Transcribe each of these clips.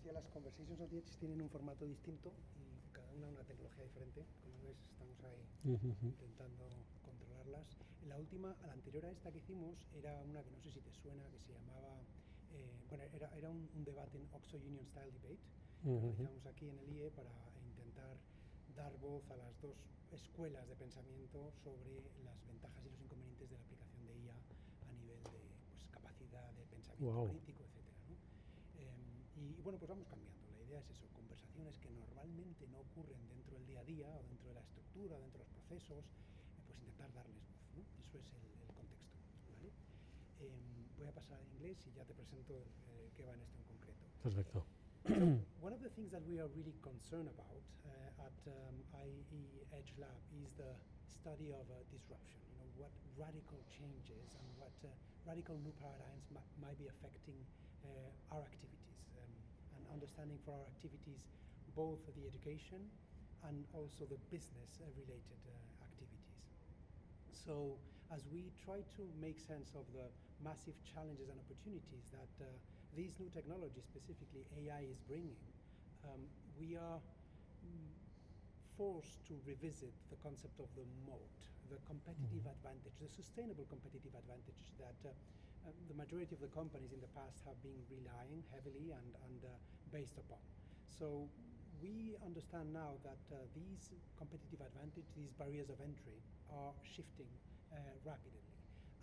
decía, las Conversations on the Edge tienen un formato distinto y cada una tecnología diferente. Como ves, estamos ahí intentando controlarlas. La anterior a esta que hicimos, era una que no sé si te suena, que se llamaba, era un debate en Oxford Union Style Debate, que organizamos aquí en el IE para intentar dar voz a las dos escuelas de pensamiento sobre las ventajas y los inconvenientes de la aplicación de IA a nivel de capacidad de pensamiento crítico, etcétera, ¿no? Y bueno, pues vamos cambiando. La idea es eso, conversaciones que normalmente no ocurren dentro del día a día o dentro de la estructura, o dentro de los procesos, pues intentar darles voz, ¿no? Eso es el contexto, ¿vale? Voy a pasar al inglés y ya te presento qué va en esto en concreto. Perfecto. So one of the things that we are really concerned about at IE Edge Lab is the study of disruption. You know, what radical changes and what radical new paradigms might be affecting our activities, and understanding for our activities both the education and also the business related activities. So as we try to make sense of the massive challenges and opportunities that these new technologies, specifically AI, is bringing, we are forced to revisit the concept of the moat, the competitive advantage, the sustainable competitive advantage that the majority of the companies in the past have been relying heavily and based upon. So we understand now that these competitive advantage, these barriers of entry, are shifting rapidly.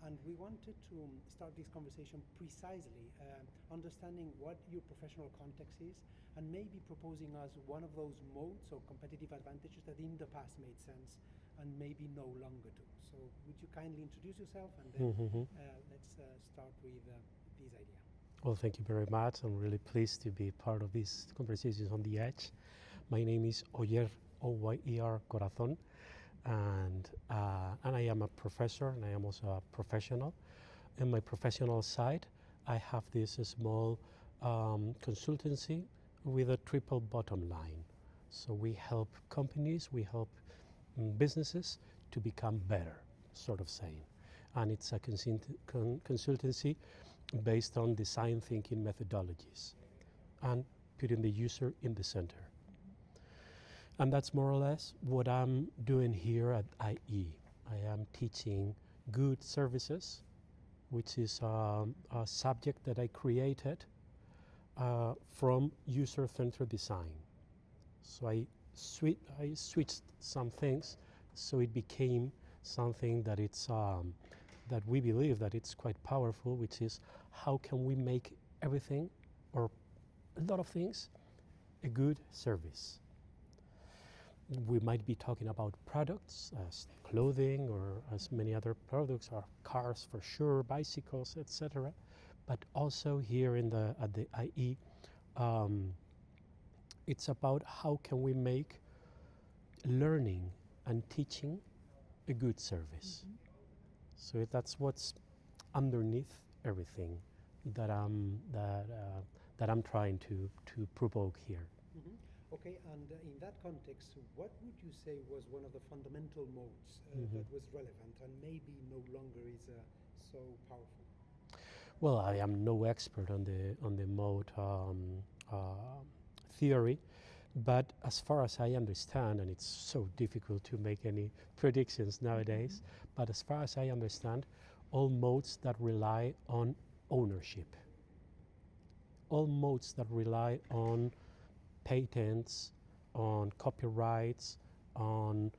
And we wanted to start this conversation precisely understanding what your professional context is and maybe proposing us one of those modes or competitive advantages that in the past made sense and maybe no longer do. So would you kindly introduce yourself and then let's start with this idea. Well, thank you very much. I'm really pleased to be part of these Conversations on the Edge. My name is Oyer, O-Y-E-R Corazon, and I am a professor and I am also a professional. In my professional side, I have this small consultancy with a triple bottom line. So we help companies, we help businesses to become better, sort of saying. And it's a consultancy based on design thinking methodologies and putting the user in the center. And that's more or less what I'm doing here at IE. I am teaching good services, which is a subject that I created from user-centered design. So I switched some things so it became something that it's that we believe that it's quite powerful, which is how can we make everything or a lot of things a good service. We might be talking about products as clothing or as many other products, or cars for sure, bicycles, etc. But also here at the IE, it's about how can we make learning and teaching a good service. So that's what's underneath everything that I'm trying to provoke here. Okay, and in that context, what would you say was one of the fundamental modes that was relevant and maybe no longer is so powerful? Well, I am no expert on the mode theory, but as far as I understand, and it's so difficult to make any predictions nowadays, but as far as I understand, all modes that rely on ownership, all modes that rely on patents, on copyrights, on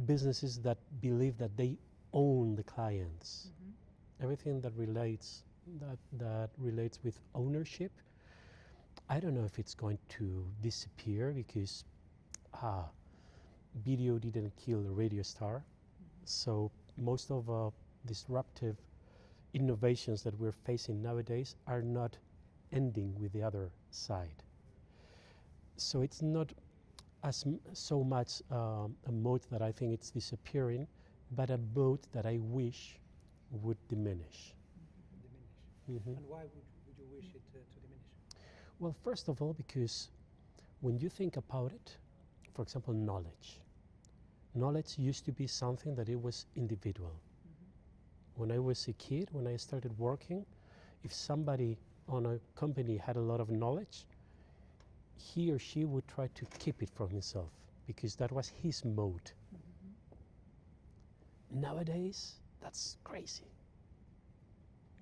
businesses that believe that they own the clients, everything that relates with ownership, I don't know if it's going to disappear because video didn't kill the radio star. So most of disruptive innovations that we're facing nowadays are not ending with the other side. So it's not so much a mode that I think it's disappearing, but a mode that I wish would diminish. And why would you wish it to diminish? Well, first of all, because when you think about it, for example, knowledge. Knowledge used to be something that it was individual. When I was a kid, when I started working, if somebody on a company had a lot of knowledge, he or she would try to keep it from himself because that was his mode. Nowadays, that's crazy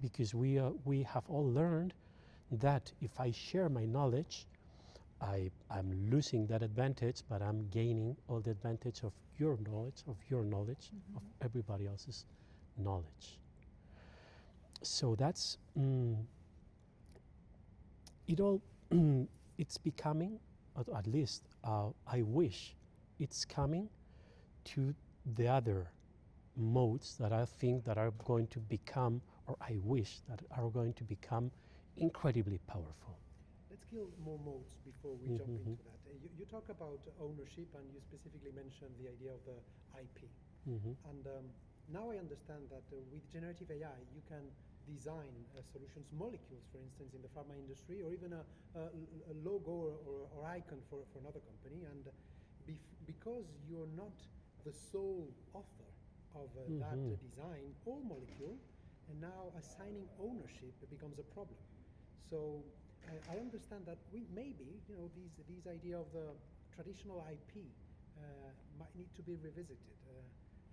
because we have all learned that if I share my knowledge, I'm losing that advantage, but I'm gaining all the advantage of your knowledge, of everybody else's knowledge. So that's it all. It's becoming, at least I wish it's coming to the other modes that I think that are going to become, or I wish that are going to become incredibly powerful. Let's kill more modes before we jump into that. You talk about ownership, and you specifically mentioned the idea of the IP. And now I understand that with generative AI, you can design solutions, molecules, for instance, in the pharma industry, or even a logo or icon for another company. And because you're not the sole author of that design or molecule, and now assigning ownership becomes a problem. So I understand that maybe these idea of the traditional IP might need to be revisited.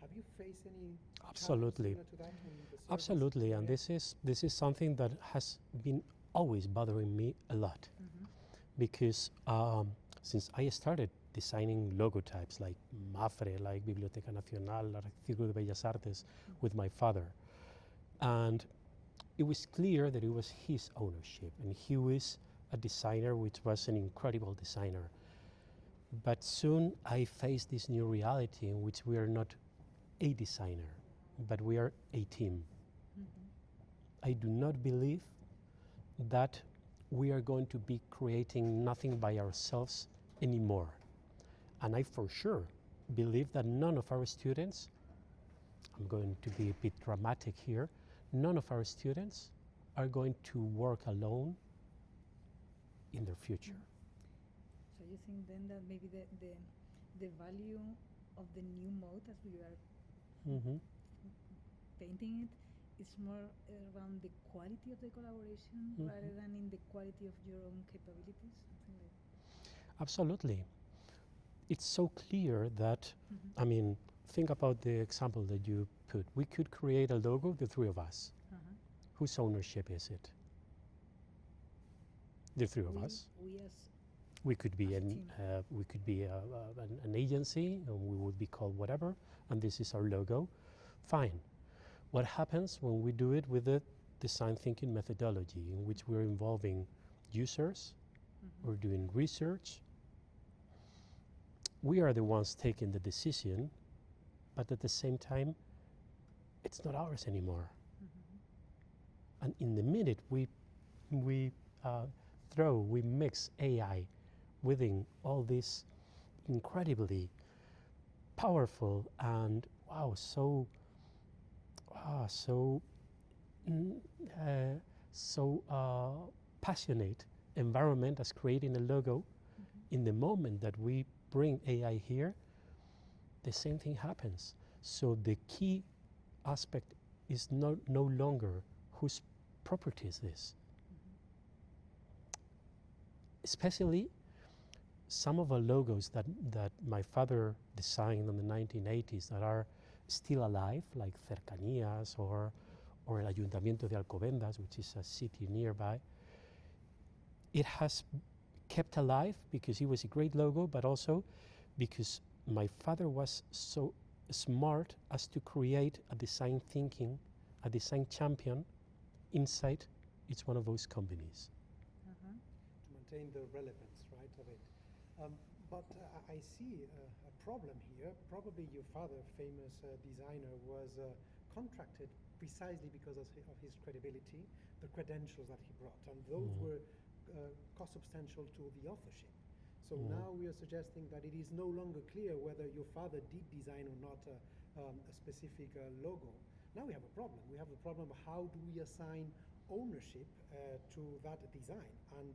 Have you faced any Absolutely, to that absolutely, and this is something that has been always bothering me a lot, because since I started designing logotypes like MAFRE, like Biblioteca Nacional, like Círculo de Bellas Artes, with my father, and it was clear that it was his ownership, and he was a designer, which was an incredible designer. But soon I faced this new reality in which we are not a designer, but we are a team. I do not believe that we are going to be creating nothing by ourselves anymore. And I for sure believe that none of our students, I'm going to be a bit dramatic here, none of our students are going to work alone in their future. So you think then that maybe the value of the new mode as we are painting it is more around the quality of the collaboration rather than in the quality of your own capabilities? Something like that. Absolutely. It's so clear that, I mean, think about the example that you put. We could create a logo, the three of us. Whose ownership is it? The three of us. We could be an agency, and we would be called whatever, and this is our logo. Fine. What happens when we do it with the design thinking methodology, in which we're involving users, we're doing research, we are the ones taking the decision, but at the same time, it's not ours anymore. And in the minute we mix AI within all this incredibly powerful and so passionate environment as creating a logo. In the moment that we bring AI here, the same thing happens. So the key aspect is no longer whose property is this. Especially some of the logos that my father designed in the 1980s that are still alive, like Cercanías or El Ayuntamiento de Alcobendas, which is a city nearby. It has kept alive because it was a great logo, but also because my father was so smart as to create a design thinking, a design champion inside each one of those companies. To maintain the relevance, right, of it. But I see a problem here. Probably your father, famous designer, was contracted precisely because of his credibility, the credentials that he brought, and those were cost substantial to the authorship. So now we are suggesting that it is no longer clear whether your father did design or not a specific logo. Now we have a problem. We have the problem of how do we assign ownership to that design. And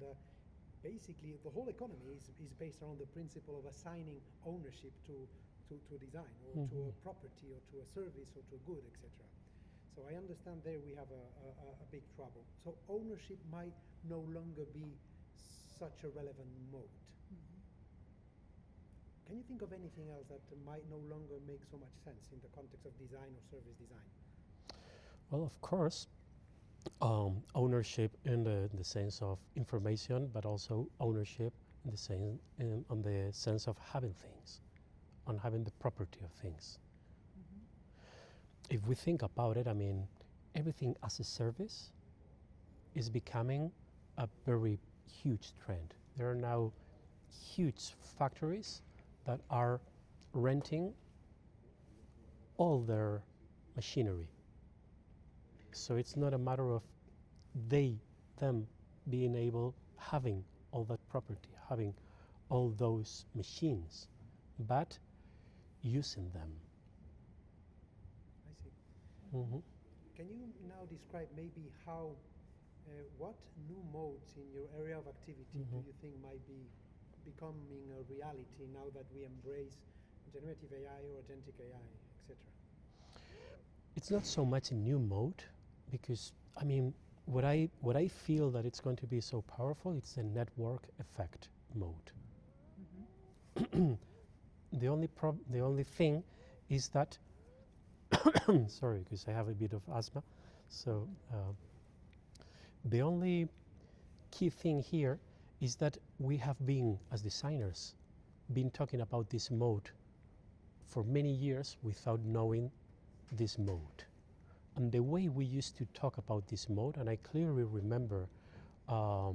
basically the whole economy is based around the principle of assigning ownership to design or to a property or to a service or to a good, etc. So So I understand there we have a big trouble. So ownership might no longer be such a relevant mode. Can you think of anything else that might no longer make so much sense in the context of design or service design? Well, of course, ownership in the sense of information, but also ownership in the on the sense of having things, on having the property of things. If we think about it, I mean, everything as a service is becoming a very huge trend. There are now huge factories that are renting all their machinery. So it's not a matter of them being able, having all that property, having all those machines, but using them. I see. Mm-hmm. Can you now describe maybe how, what new modes in your area of activity do you think might be becoming a reality now that we embrace generative AI or agentic AI, etc.? It's not so much a new mode, because I mean, what I feel that it's going to be so powerful, it's the network effect mode. The only thing is that sorry, because I have a bit of asthma. So the only key thing here is that we have been, as designers, been talking about this mode for many years without knowing this mode. And the way we used to talk about this mode, and I clearly remember a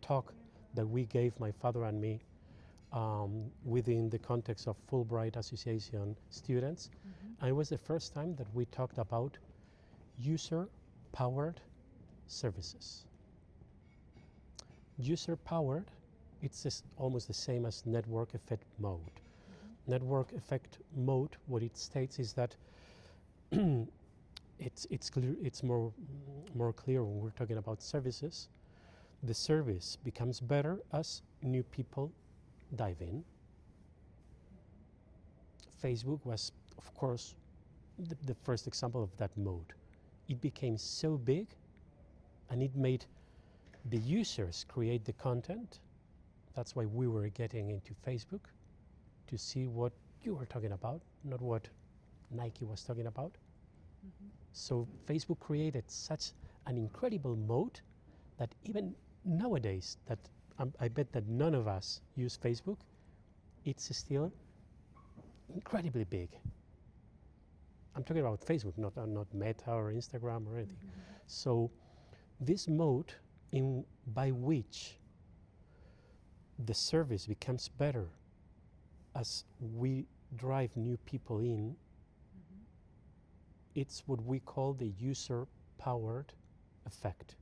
talk that we gave, my father and me, within the context of Fulbright Association students. And it was the first time that we talked about user-powered services. User-powered, it's almost the same as network effect mode. Network effect mode, what it states is that it's clear, it's more clear when we're talking about services. The service becomes better as new people dive in. Facebook was, of course, the first example of that mode. It became so big, and it made the users create the content. That's why we were getting into Facebook, to see what you were talking about, not what Nike was talking about. So Facebook created such an incredible mode that even nowadays, that I bet that none of us use Facebook, it's still incredibly big. I'm talking about Facebook, not Meta or Instagram or anything. So this mode by which the service becomes better as we drive new people in, it's what we call the user-powered effect.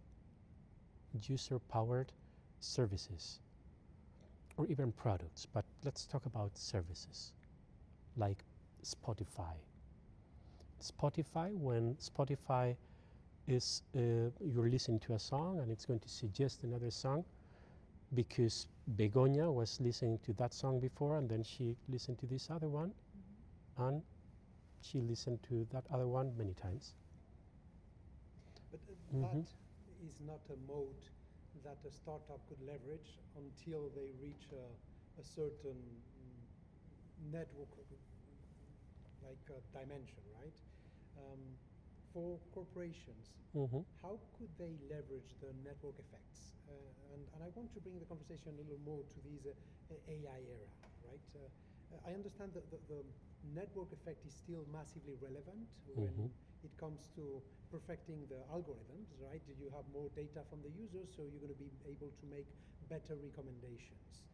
User-powered services, or even products, but let's talk about services, like Spotify. Spotify, when Spotify is, you're listening to a song and it's going to suggest another song, because Begoña was listening to that song before, and then she listened to this other one, and she listened to that other one many times. But that is not a mode that a startup could leverage until they reach a certain network dimension, right? For corporations, how could they leverage the network effects? And I want to bring the conversation a little more to this AI era, right? I understand that the network effect is still massively relevant when it comes to perfecting the algorithms, right? You have more data from the users, so you're going to be able to make better recommendations.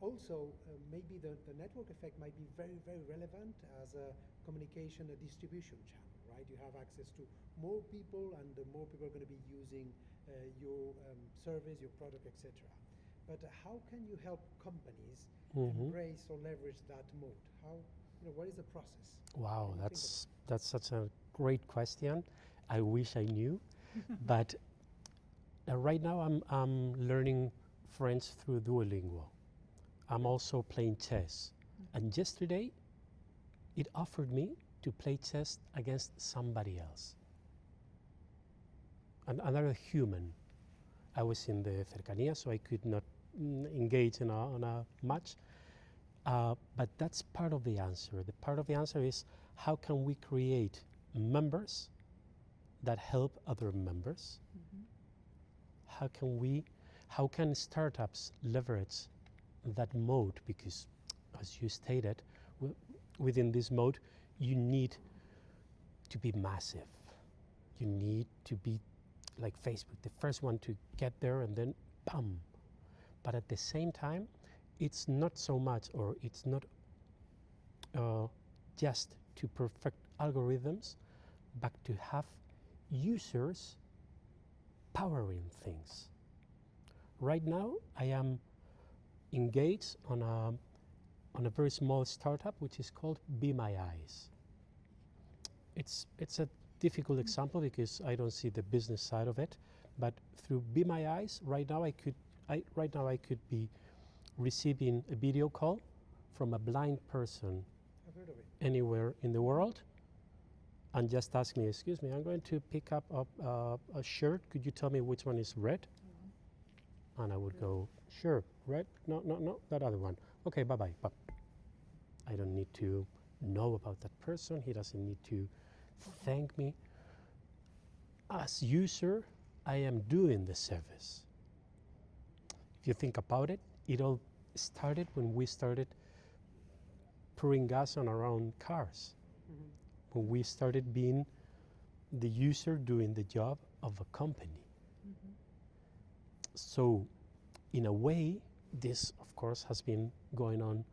Also, maybe the network effect might be very, very relevant as a communication, a distribution channel, right? You have access to more people, and the more people are going to be using your service, your product, etc. But how can you help companies embrace or leverage that mode? How, what is the process? Wow, that's such a great question. I wish I knew, but right now I'm learning French through Duolingo. I'm also playing chess, and yesterday it offered me to play chess against somebody else, another human. I was in the cercanía, so I could not engage in a match. But that's part of the answer. The part of the answer is how can we create members that help other members? How can startups leverage that mode? Because, as you stated, within this mode, you need to be massive. You need to be like Facebook, the first one to get there, and then bam. But at the same time, it's not so much, or it's not just to perfect algorithms, but to have users powering things. Right now, I am engaged on a very small startup which is called Be My Eyes. It's a difficult example because I don't see the business side of it, but through Be My Eyes, right now I could be receiving a video call from a blind person anywhere in the world, and just ask me, excuse me, I'm going to pick up a shirt, could you tell me which one is red? And I would go, sure, red, no, that other one. Okay, bye-bye. But I don't need to know about that person, he doesn't need to thank me. As user, I am doing the service. If you think about it, it all started when we started pouring gas on our own cars. When we started being the user doing the job of a company. So, in a way, this, of course, has been going on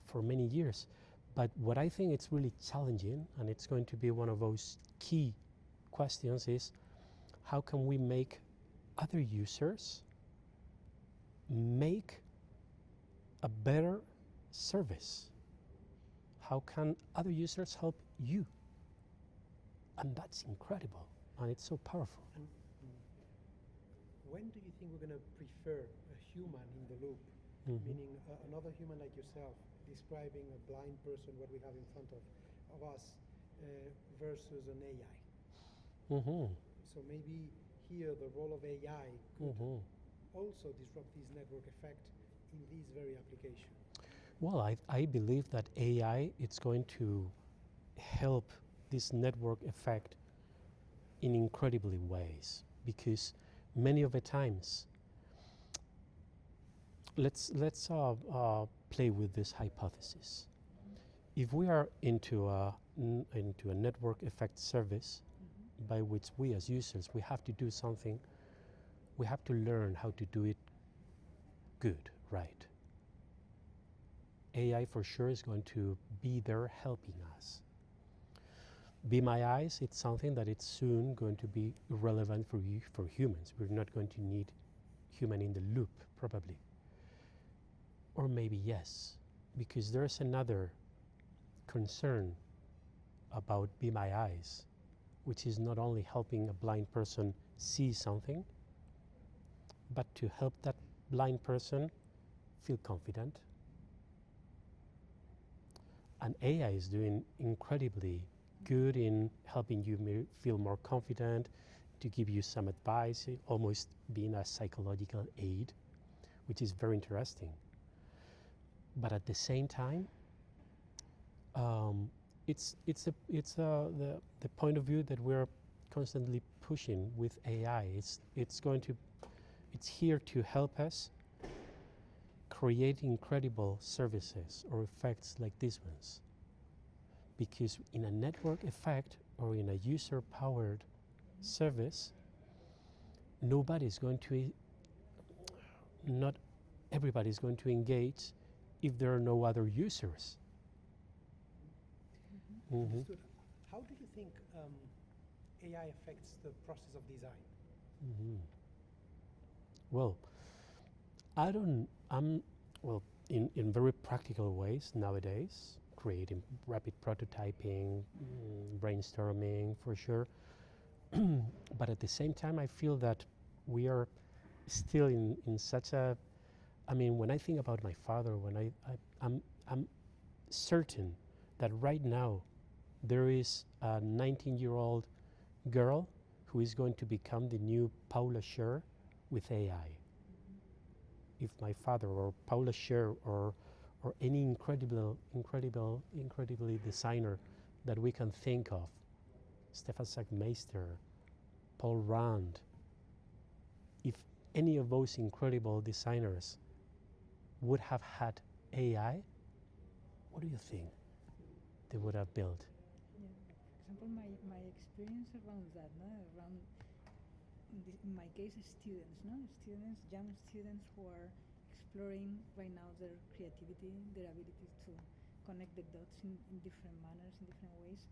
for many years. But what I think it's really challenging, and it's going to be one of those key questions, is how can we make other users make a better service? How can other users help you? And that's incredible, and it's so powerful. And when do you think we're going to prefer a human in the loop, meaning another human like yourself, describing a blind person, what we have in front of us, versus an AI? So maybe here the role of AI could also disrupt this network effect in this very application. Well, I believe that AI, it's going to help this network effect in incredibly ways, because many of the times, let's play with this hypothesis. If we are into a network effect service, by which we as users, we have to do something, we have to learn how to do it good, right? AI for sure is going to be there helping us. Be My Eyes, it's something that it's soon going to be relevant for humans. We're not going to need human in the loop, probably. Or maybe yes, because there's another concern about Be My Eyes, which is not only helping a blind person see something, but to help that blind person feel confident. And AI is doing incredibly good in helping you feel more confident, to give you some advice, almost being a psychological aid, which is very interesting. But at the same time, it's the point of view that we're constantly pushing with AI. It's here to help us create incredible services or effects like these ones. Because in a network effect or in a user-powered service, not everybody is going to engage if there are no other users. Understood. How do you think AI affects the process of design? Well, in very practical ways nowadays, creating rapid prototyping, brainstorming for sure. But at the same time, I feel that we are still in such a, when I think about my father, I'm certain that right now there is a 19-year-old girl who is going to become the new Paula Scher with AI. If my father or Paula Scher or any incredibly designer that we can think of, Stefan Sackmeister, Paul Rand, if any of those incredible designers would have had AI, what do you think they would have built? Yeah. For example, my experience around that, no? Around, in my case, students, no? Students, young students who are exploring right now their creativity, their ability to connect the dots in different manners, in different ways.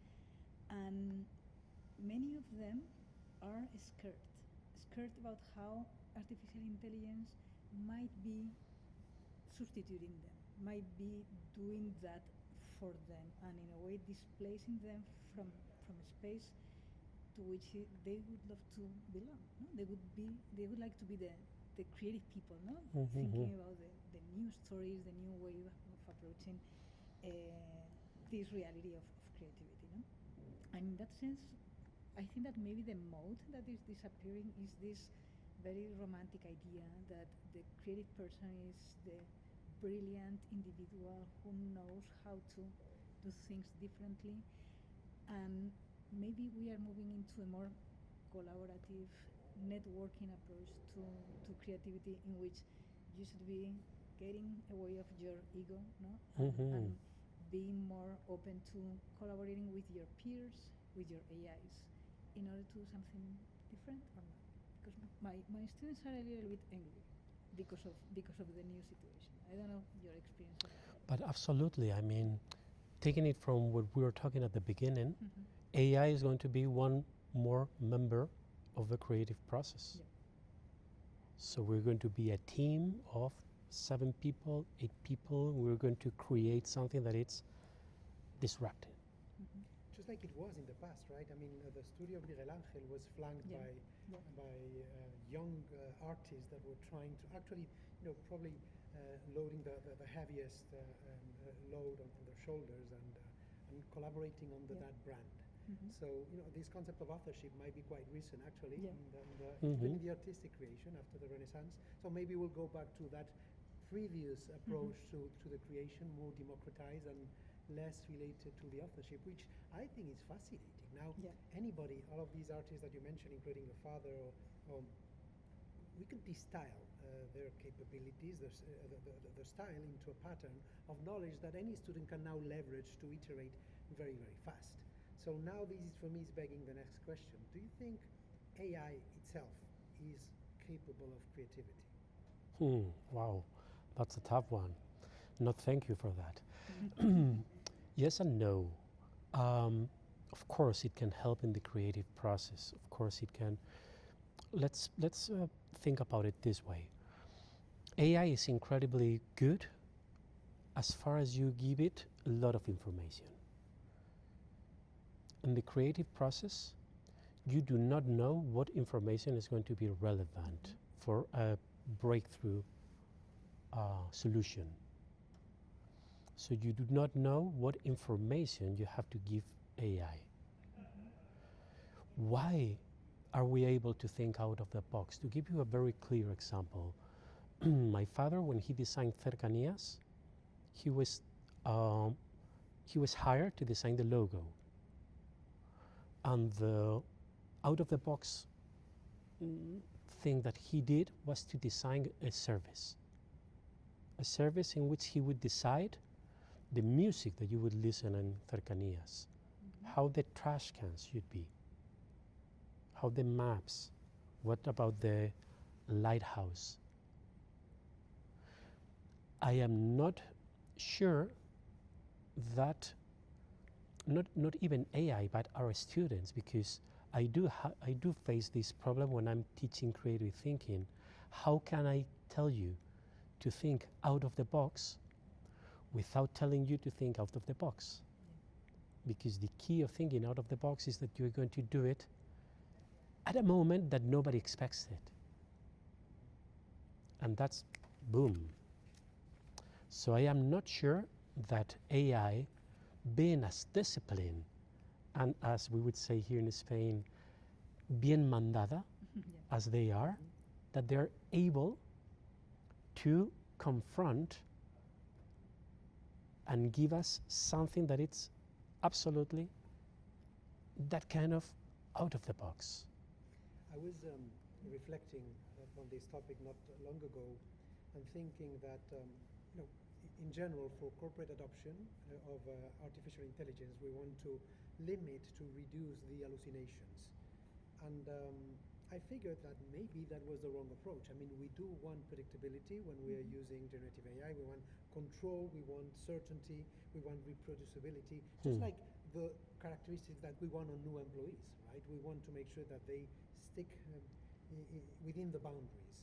And many of them are scared about how artificial intelligence might be substituting them, might be doing that for them, and in a way displacing them from a space to which they would love to belong. No? They would like to be the creative people, no? Thinking about the new stories, the new way of approaching this reality of creativity. No? And in that sense, I think that maybe the mode that is disappearing is this very romantic idea that the creative person is the brilliant individual who knows how to do things differently, and maybe we are moving into a more collaborative, networking approach to creativity, in which you should be getting away of your ego, no, and being more open to collaborating with your peers, with your AIs, in order to do something different or not. Because my students are a little bit angry because of the new situation. I don't know your experience. But absolutely, I mean, taking it from what we were talking at the beginning, AI is going to be one more member of the creative process. Yeah. So we're going to be a team of 7 people, 8 people. We're going to create something that it's disruptive. Just like it was in the past, right? I mean, the studio of Miguel Angel was flanked by young artists that were trying to actually, probably loading the heaviest load on their shoulders and collaborating on that brand. So, this concept of authorship might be quite recent, actually, even in the artistic creation after the Renaissance. So maybe we'll go back to that previous approach to the creation, more democratized and less related to the authorship, which I think is fascinating. Now, anybody, all of these artists that you mentioned, including your father, we could de-style their capabilities, their style into a pattern of knowledge that any student can now leverage to iterate very, very fast. So now this is, for me, is begging the next question. Do you think AI itself is capable of creativity? Wow, that's a tough one. No, thank you for that. Yes and no. Of course, it can help in the creative process. Of course, it can. Let's think about it this way. AI is incredibly good as far as you give it a lot of information. In the creative process, you do not know what information is going to be relevant for a breakthrough solution. So you do not know what information you have to give AI. Why are we able to think out of the box? To give you a very clear example, my father, when he designed Cercanías, he was hired to design the logo. And the out-of-the-box thing that he did was to design a service in which he would decide the music that you would listen in Cercanías, how the trash cans should be, how the maps, what about the lighthouse. I am not sure that not even AI, but our students, because I do face this problem when I'm teaching creative thinking. How can I tell you to think out of the box without telling you to think out of the box? Because the key of thinking out of the box is that you're going to do it at a moment that nobody expects it. And that's boom. So I am not sure that AI, being as disciplined and as we would say here in Spain, bien mandada, Yeah. as they are, that they're able to confront and give us something that it's absolutely that kind of out of the box. I was reflecting on this topic not long ago and thinking that in general, for corporate adoption of artificial intelligence, we want to limit, to reduce the hallucinations. And I figured that maybe that was the wrong approach. I mean, we do want predictability when we are using generative AI. We want control, we want certainty, we want reproducibility, just like the characteristics that we want on new employees, right? We want to make sure that they stick within the boundaries.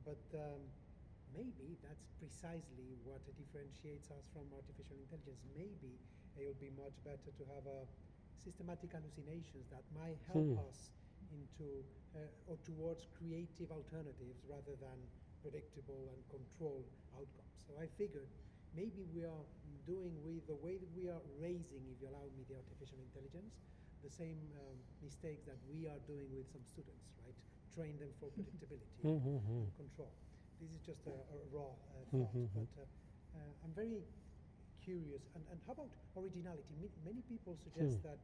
But maybe that's precisely what differentiates us from artificial intelligence. Maybe it would be much better to have systematic hallucinations that might help us into or towards creative alternatives rather than predictable and controlled outcomes. So I figured maybe we are doing with the way that we are raising, if you allow me, the artificial intelligence, the same mistakes that we are doing with some students, right? Train them for predictability and control. This is just a raw thought, but I'm very curious. And how about originality? Many people suggest that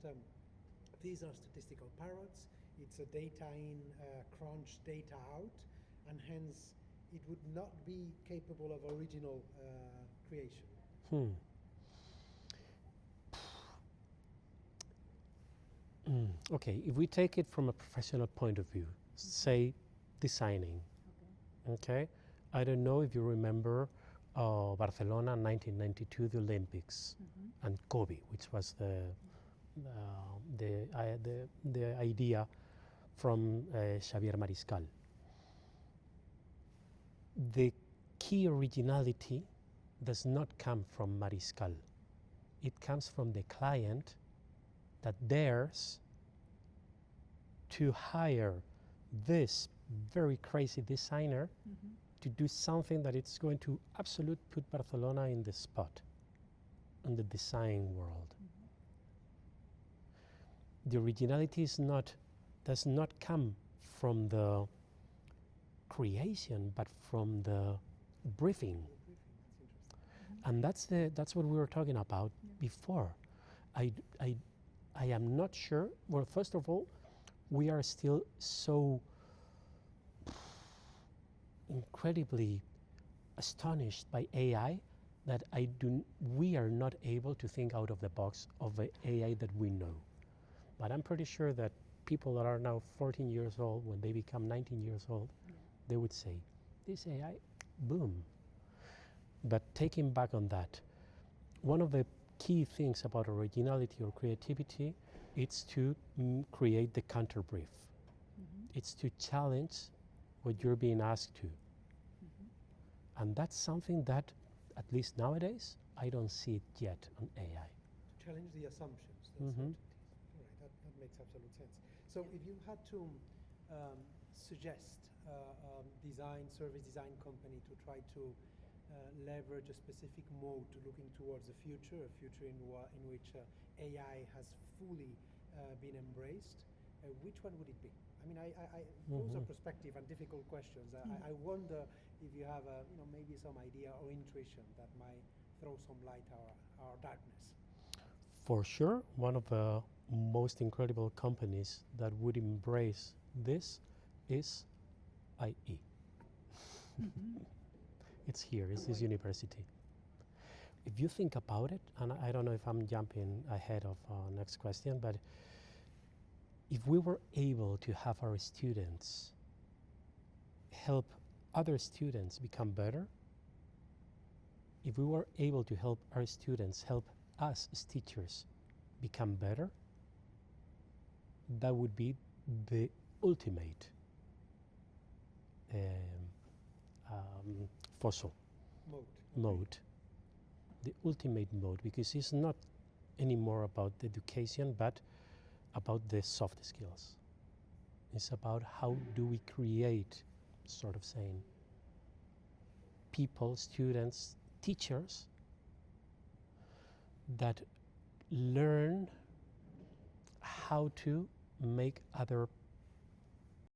these are statistical parrots. It's a data in, crunch data out, and hence it would not be capable of original creation. Okay, if we take it from a professional point of view, say designing, okay? I don't know if you remember Barcelona 1992, the Olympics, and Kobe, which was the idea from Xavier Mariscal. The key originality does not come from Mariscal. It comes from the client that dares to hire this very crazy designer to do something that it's going to absolutely put Barcelona in the spot in the design world. The originality does not come from the creation, but from the briefing. And that's what we were talking about before. I am not sure. Well, first of all, we are still so incredibly astonished by AI that we are not able to think out of the box of the AI that we know. But I'm pretty sure that people that are now 14 years old, when they become 19 years old, they would say, this AI, boom. But taking back on that, one of the key things about originality or creativity is to create the counter brief. It's to challenge what you're being asked to. And that's something that, at least nowadays, I don't see it yet on AI. Challenge the assumptions, the certainties. All right, that makes absolute sense. So if you had to suggest service design company to try to leverage a specific mode to looking towards the future, a future in which AI has fully been embraced, which one would it be? I mean, those are perspective and difficult questions. I wonder if you have maybe some idea or intuition that might throw some light our darkness. For sure, one of the most incredible companies that would embrace this is IE. It's here, it's this university. If you think about it, and I don't know if I'm jumping ahead of next question, but if we were able to have our students help other students become better, if we were able to help our students help us as teachers become better, that would be the ultimate fossil mode, the ultimate mode, because it's not anymore about the education, but about the soft skills. It's about how do we create, sort of saying, people, students, teachers that learn how to make other